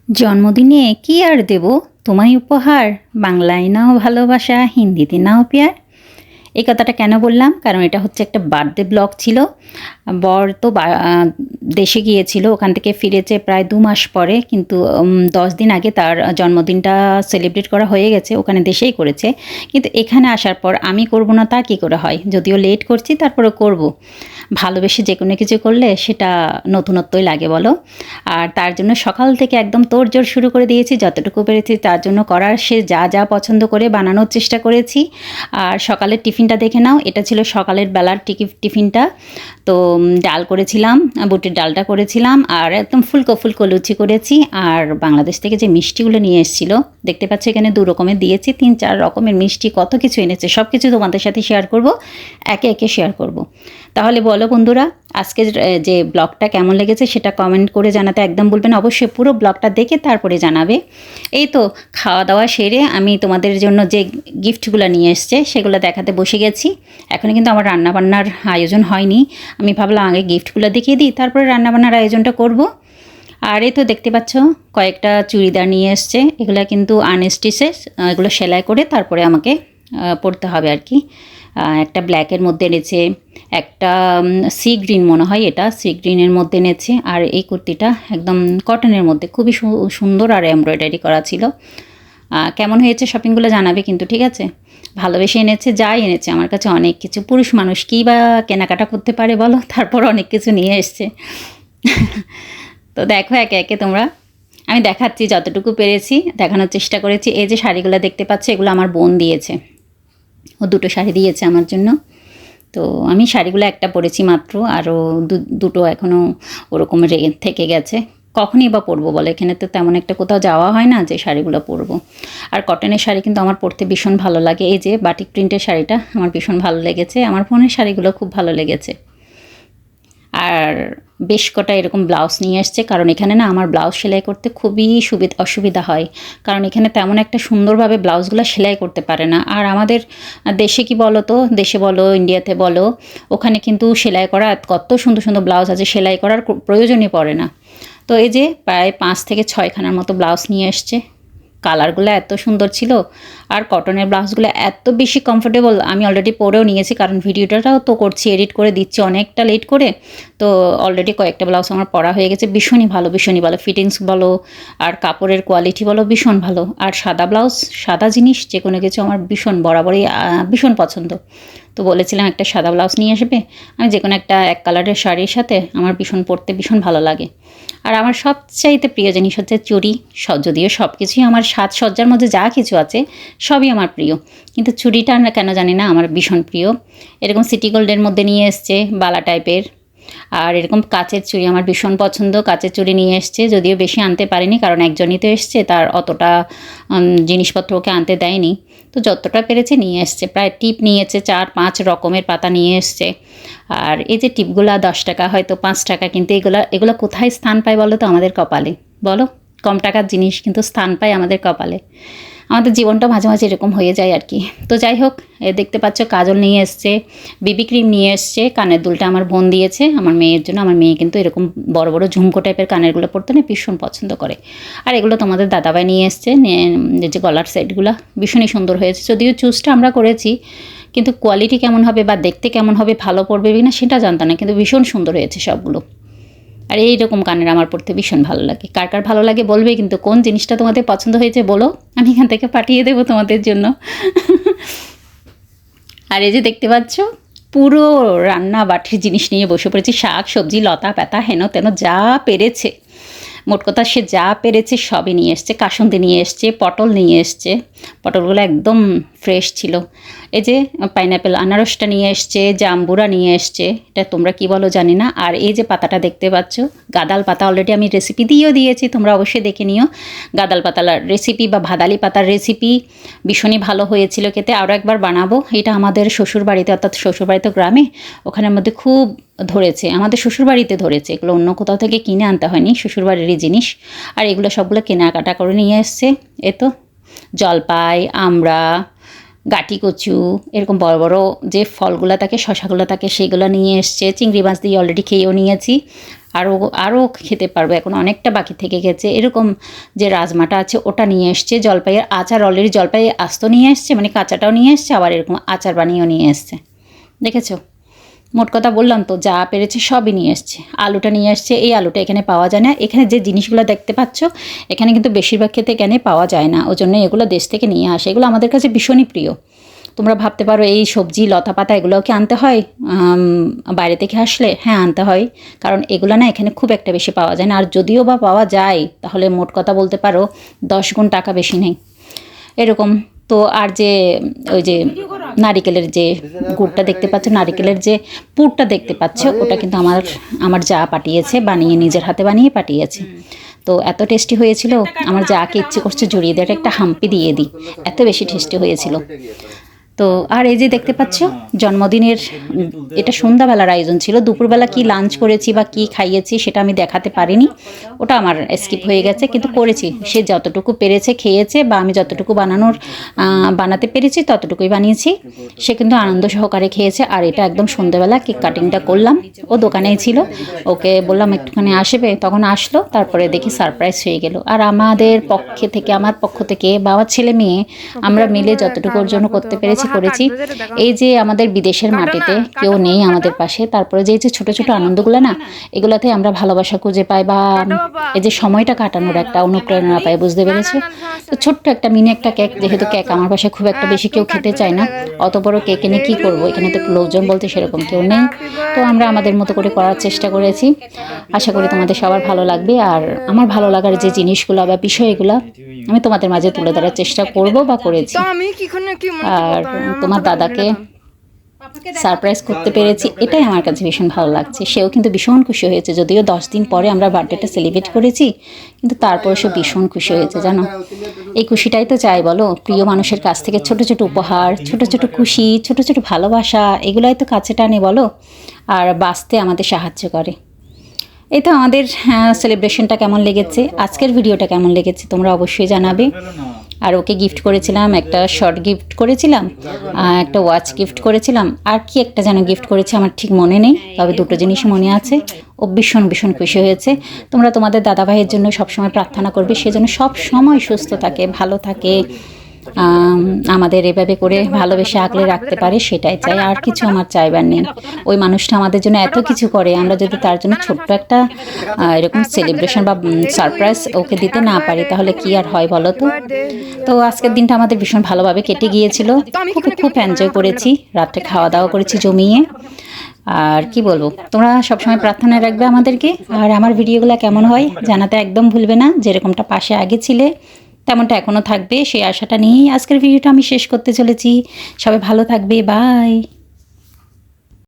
জন্মদিনে কি আর দেব তোমায় উপহার, বাংলায় নাও ভালোবাসা, হিন্দিতে নাও প্যার। এই কথাটা কেন বললাম? কারণ এটা হচ্ছে একটা বার্থডে ব্লগ ছিল। বর তো দেশে গিয়েছিল, ওখান থেকে ফিরেছে প্রায় 2 মাস পরে, কিন্তু 10 দিন আগে তার জন্মদিনটা সেলিব্রেট করা হয়ে গেছে, ওখানে দেশেই করেছে। কিন্তু এখানে আসার পর আমি করব না তা কী করে হয়? যদিও লেট করছি তারপরে করব। ভালোবেসে যে কোনো কিছু করলে সেটা নতুনত্বই লাগে বলো। আর তার জন্য সকাল থেকে একদম তোড়জোড় শুরু করে দিয়েছি, যতটুকু পেরেছি তার জন্য করার। সে যা যা পছন্দ করে বানানোর চেষ্টা করেছি। আর সকালের টিফিনটা দেখে নাও, এটা ছিল সকালের বেলার টিফিনটা। তো ডাল করেছিলাম, বুটের ডালটা করেছিলাম, আর একদম ফুলকো ফুলকো লুচি করেছি। আর বাংলাদেশ থেকে যে মিষ্টিগুলো নিয়ে এসেছিলো, দেখতে পাচ্ছ এখানে 2 রকমের দিয়েছি, 3-4 রকমের মিষ্টি, কত কিছু এনেছে। সব কিছু তোমাদের সাথে শেয়ার করব, একে একে শেয়ার করব। তাহলে বলো বন্ধুরা, আজকে যে ব্লগটা কেমন লেগেছে সেটা কমেন্ট করে জানাতে একদম বলবেন। অবশ্যই পুরো ব্লগটা দেখে তারপরে জানাবে। এই তো খাওয়া দাওয়া সেরে আমি তোমাদের জন্য যে গিফটগুলো নিয়ে এসছে সেগুলো দেখাতে বসে গেছি। এখনও কিন্তু আমার রান্নাবান্নার আয়োজন হয়নি। আমি ভাবলাম আগে গিফটগুলো দেখিয়ে দিই, তারপরে রান্নাবান্নার আয়োজনটা করব। আর এই তো দেখতে পাচ্ছ কয়েকটা চুড়িদার নিয়ে এসছে। এগুলো কিন্তু আনস্টিচেস, এগুলো সেলাই করে তারপরে আমাকে পরতে হবে আর কি। একটা ব্ল্যাকের মধ্যে এনেছে, একটা সি গ্রিন মনে হয়, এটা সি গ্রিনের মধ্যে এনেছে। আর এই কুর্তিটা একদম কটনের মধ্যে, খুবই সুন্দর আর এমব্রয়ডারি করা ছিল। কেমন হয়েছে শপিংগুলো জানাবে কিন্তু, ঠিক আছে? ভালোবেসে এনেছে, যাই এনেছে আমার কাছে অনেক কিছু। পুরুষ মানুষ কী বা কেনাকাটা করতে পারে বলো, তারপর অনেক কিছু নিয়ে এসছে। তো দেখো একে একে তোমরা, আমি দেখাচ্ছি যতটুকু পেরেছি, দেখানোর চেষ্টা করেছি। এই যে শাড়িগুলো দেখতে পাচ্ছ, এগুলো আমার বোন দিয়েছে। ও 2টো শাড়ি দিয়েছে আমার জন্য। তো আমি শাড়িগুলো একটা পরেছি মাত্র, আরও দুটো এখনও ওরকম থেকে গেছে। কখনই বা পরবো বলে, এখানে তো তেমন একটা কোথাও যাওয়া হয় না যে শাড়িগুলো পরবো। আর কটনের শাড়ি কিন্তু আমার পরতে ভীষণ ভালো লাগে। এই যে বাটিক প্রিন্টের শাড়িটা আমার ভীষণ ভালো লেগেছে। আমার বোনের শাড়িগুলো খুব ভালো লেগেছে। আর বেশ কটা এরকম ব্লাউজ নিয়ে এসছে, কারণ এখানে না আমার ব্লাউজ সেলাই করতে খুবই অসুবিধা হয়। কারণ এখানে তেমন একটা সুন্দরভাবে ব্লাউজগুলো সেলাই করতে পারে না। আর আমাদের দেশে কি বলো তো, দেশে বলো ইন্ডিয়াতে বলো, ওখানে কিন্তু সেলাই করা কত সুন্দর সুন্দর ব্লাউজ আছে, সেলাই করার প্রয়োজনই পড়ে না। তো এই যে প্রায় 5 থেকে 6 খানার মতো ব্লাউজ নিয়ে এসছে। কালারগুলো এত সুন্দর ছিল, আর কটনের ব্লাউজগুলো এত বেশি কমফোর্টেবল। আমি অলরেডি পরেও নিয়েছি, কারণ ভিডিওটাও তো করছি, এডিট করে দিচ্ছি অনেকটা লেট করে। তো অলরেডি কয়েকটা ব্লাউজ আমার পরা হয়ে গেছে। ভীষণই ভালো ফিটিংস বলো, আর কাপড়ের কোয়ালিটি বলো, ভীষণ ভালো। আর সাদা ব্লাউজ, সাদা জিনিস যে কোনো কিছু আমার ভীষণ বরাবরই ভীষণ পছন্দ। তো বলেছিলাম একটা সাদা ব্লাউজ নিয়ে আসবে। আমি যে কোনো একটা এক কালারের শাড়ির সাথে আমার ভীষণ পরতে ভীষণ ভালো লাগে। আর আমার সবচাইতে প্রিয় জিনিস হচ্ছে চুড়ি। যদিও সব কিছুই আমার সাজসজ্জার মধ্যে যা কিছু আছে সবই আমার প্রিয়, কিন্তু চুড়িটা না কেন জানি না আমার ভীষণ প্রিয়। এরকম সিটি গোল্ডের মধ্যে নিয়ে এসছে, বালা টাইপের। আর এরকম কাচের চুড়ি আমার ভীষণ পছন্দ, কাচের চুড়ি নিয়ে এসছে। যদিও বেশি আনতে পারিনি, কারণ একজনই তো এসছে, তার অতটা জিনিসপত্র ওকে আনতে দেয়নি। তো যতটা পেরেছে নিয়ে এসছে। প্রায় টিপ নিয়েছে 4-5 রকমের পাতা নিয়ে এসছে। আর এই যে টিপগুলো 10 টাকা, হয়তো 5 টাকা, কিন্তু এগুলো কোথায় স্থান পায় বলো তো? আমাদের কপালে। বলো, কম টাকার জিনিস কিন্তু স্থান পায় আমাদের কপালে। আমাদের জীবনটা মাঝে মাঝে এরকম হয়ে যায় আর কি। তো যাই হোক, দেখতে পাচ্ছ কাজল নিয়ে এসছে, বিবি ক্রিম নিয়ে এসছে। কানের দুলটা আমার বোন দিয়েছে আমার মেয়ের জন্য। আমার মেয়ে কিন্তু এরকম বড় বড় ঝুমকো টাইপের কানেরগুলো পরতে না ভীষণ পছন্দ করে। আর এগুলো তোমাদের দাদাভাই নিয়ে এসছে, যে গলার সেটগুলো ভীষণই সুন্দর হয়েছে। যদিও চুজটা আমরা করেছি, কিন্তু কোয়ালিটি কেমন হবে বা দেখতে কেমন হবে, ভালো পড়বে কিনা সেটা জানতাম না, কিন্তু ভীষণ সুন্দর হয়েছে সবগুলো। আর এইরকম কানের আমার পড়তে ভীষণ ভালো লাগে। কার কার ভালো লাগে বলবে কিন্তু, কোন জিনিসটা তোমাদের পছন্দ হয়েছে বলো, আমি এখান থেকে পাঠিয়ে দেবো তোমাদের জন্য। আর এই যে দেখতে পাচ্ছ, পুরো রান্না বাটির জিনিস নিয়ে বসে পড়েছি। শাক সবজি লতা পাতা হেন তেন যা পেরেছে, মোট কথা সে যা পেরেছে সবই নিয়ে এসছে। কাসুন্দি নিয়ে এসছে, পটল নিয়ে এসছে, পটলগুলো একদম ফ্রেশ ছিল। এই যে পাইনাপেল আনারসটা নিয়ে এসছে, জাম্বুরা নিয়ে এসছে, এটা তোমরা কি বলো জানি না। আর এই যে পাতাটা দেখতে পাচ্ছ, গাদাল পাতা, অলরেডি আমি রেসিপি দিয়েও দিয়েছি, তোমরা অবশ্যই দেখে নিও। গাদাল পাতার রেসিপি বা ভাদালি পাতার রেসিপি ভীষণই ভালো হয়েছিল খেতে। আরও একবার বানাবো। এটা আমাদের শ্বশুরবাড়িতে, অর্থাৎ শ্বশুরবাড়িতে গ্রামে, ওখানের মধ্যে খুব ধরেছে, আমাদের শ্বশুরবাড়িতে ধরেছে। এগুলো অন্য কোথাও থেকে কিনে আনতে হয়নি, শ্বশুরবাড়িরই জিনিস। আর এগুলো সবগুলো কেনাকাটা করে নিয়ে এসছে। এ তো জলপাই, আমড়া, গাটি কচু, এরকম বড় বড় যে ফলগুলো থাকে, শশাগুলো থাকে, সেগুলো নিয়ে এসছে। চিংড়ি মাছ দিয়ে অলরেডি খেয়েও নিয়েছি। আরও আরও খেতে পারবো, এখন অনেকটা বাকি থেকে গেছে। এরকম যে রাজমাটা আছে ওটা নিয়ে এসছে, জলপাইয়ের আচার অলরেডি জলপাই আস্ত নিয়ে এসছে, মানে কাঁচাটাও নিয়ে এসছে, আবার এরকম আচার বানিয়েও নিয়ে এসছে, দেখেছো। মোট কথা বললাম তো, যা পেরেছে সবই নিয়ে এসছে। আলুটা নিয়ে এসছে, এই আলুটা এখানে পাওয়া যায় না। এখানে যে জিনিসগুলো দেখতে পাচ্ছ এখানে কিন্তু বেশিরভাগ ক্ষেত্রে এখানে পাওয়া যায় না, ওই জন্য এগুলো দেশ থেকে নিয়ে আসে। এগুলো আমাদের কাছে ভীষণই প্রিয়। তোমরা ভাবতে পারো এই সবজি লতা পাতা এগুলোও কি আনতে হয় বাইরে থেকে আসলে? হ্যাঁ, আনতে হয়, কারণ এগুলো না এখানে খুব একটা বেশি পাওয়া যায় না। আর যদিও বা পাওয়া যায় তাহলে মোট কথা বলতে পারো 10 গুণ টাকা বেশি নেই এরকম। তো আর যে ওই যে নারিকেলের যে গুড়টা দেখতে পাচ্ছ, নারিকেলের যে পুরটা দেখতে পাচ্ছ, ওটা কিন্তু আমার যা পাঠিয়েছে, বানিয়ে নিজের হাতে বানিয়ে পাঠিয়েছে। তো এত টেস্টি হয়েছিল, আমার যাকে ইচ্ছে করছে জড়িয়ে দিয়ে একটা হাম্পি দিয়ে দিই, এত বেশি টেস্টি হয়েছিল। তো আর এই যে দেখতে পাচ্ছ জন্মদিনের এটা সন্ধ্যাবেলার আয়োজন ছিল, দুপুরবেলা কি লাঞ্চ করেছি বা কি খাইয়েছি সেটা আমি দেখাতে পারিনি, ওটা আমার স্কিপ হয়ে গেছে। কিন্তু করেছি, সে যতটুকু পেরেছে খেয়েছে, বা আমি যতটুকু বানাতে পেরেছি ততটুকুই বানিয়েছি, সে কিন্তু আনন্দ সহকারে খেয়েছে। আর এটা একদম সন্ধ্যাবেলা কেক কাটিংটা করলাম, ও দোকানেই ছিল, ওকে বললাম একটুখানি আসবে, তখন আসলো। তারপরে দেখি সারপ্রাইজ হয়ে গেল। আর আমার পক্ষ থেকে বা আমার ছেলে মেয়ে আমরা মিলে যতটুকু ওর জন্য করতে পেরেছি করেছি। এই যে আমাদের বিদেশের মাটিতে কেউ নেই আমাদের পাশে, তারপরে যে ছোট ছোট আনন্দগুলো না, এগুলাতে আমরা ভালোবাসা খুঁজে পাই, বা এই যে সময়টা কাটানোর একটা অনুপ্রেরণা পাই, বুঝতে পেরেছো? তো ছোট্ট একটা মিনি একটা কেক, যেহেতু কেক আমার বাসায় খুব একটা বেশি কেউ খেতে চায় না, অত বড় কেক এনে কী করবো, এখানে তো লোকজন বলতে সেরকম কেউ নেই। তো আমরা আমাদের মতো করে করার চেষ্টা করেছি, আশা করি তোমাদের সবার ভালো লাগবে। আর আমার ভালো লাগার যে জিনিসগুলো বা বিষয়গুলো আমি তোমাদের মাঝে তুলে ধরার চেষ্টা করব বা করেছি। আর তোমার দাদাকে সারপ্রাইজ করতে পেরেছি, এটাই আমার কাছে ভীষণ ভালো লাগছে। সেও কিন্তু ভীষণ খুশি হয়েছে, যদিও 10 দিন পরে আমরা বার্থডেটা সেলিব্রেট করেছি, কিন্তু তারপরে সে ভীষণ খুশি হয়েছে, জানো। এই খুশিটাই তো চাই বলো, প্রিয় মানুষের কাছ থেকে ছোট ছোট উপহার, ছোট ছোট খুশি, ছোট ছোট ভালোবাসা, এগুলাই তো কাছে টানে বলো, আর বাঁচতে আমাদের সাহায্য করে। এই তো আমাদের সেলিব্রেশনটা কেমন লেগেছে, আজকের ভিডিওটা কেমন লেগেছে তোমরা অবশ্যই জানাবে। আর ওকে গিফট করেছিলাম, একটা শর্ট গিফট করেছিলাম, একটা ওয়াচ গিফট করেছিলাম, আর কি একটা যেন গিফট করেছি আমার ঠিক মনে নেই, তবে দুটো জিনিসই মনে আছে। ও ভীষণ ভীষণ খুশি হয়েছে। তোমরা তোমাদের দাদাভাইয়ের জন্য সবসময় প্রার্থনা করবে, সে যেন সব সময় সুস্থ থাকে, ভালো থাকে, আমাদের এভাবে করে ভালোবেসে আগলে রাখতে পারে, সেটাই চাই, আর কিছু আমার চাইবার নেই। ওই মানুষটা আমাদের জন্য এত কিছু করে, আমরা যদি তার জন্য ছোট্ট একটা এরকম সেলিব্রেশন বা সারপ্রাইজ ওকে দিতে না পারি তাহলে কি আর হয় বলো তো। তো আজকের দিনটা আমাদের ভীষণ ভালোভাবে কেটে গিয়েছিল, খুব এনজয় করেছি, রাত্রে খাওয়া দাওয়া করেছি জমিয়ে। আর কি বলবো, তোমরা সবসময় প্রার্থনায় রাখবে আমাদেরকে। আর আমার ভিডিওগুলো কেমন হয় জানাতে একদম ভুলবে না, যেরকমটা পাশে আগে ছিলে তেমনটা এখনও থাকবে, সেই আশাটা নিয়েই আজকের ভিডিওটা আমি শেষ করতে চলেছি। সবাই ভালো থাকবে, বাই।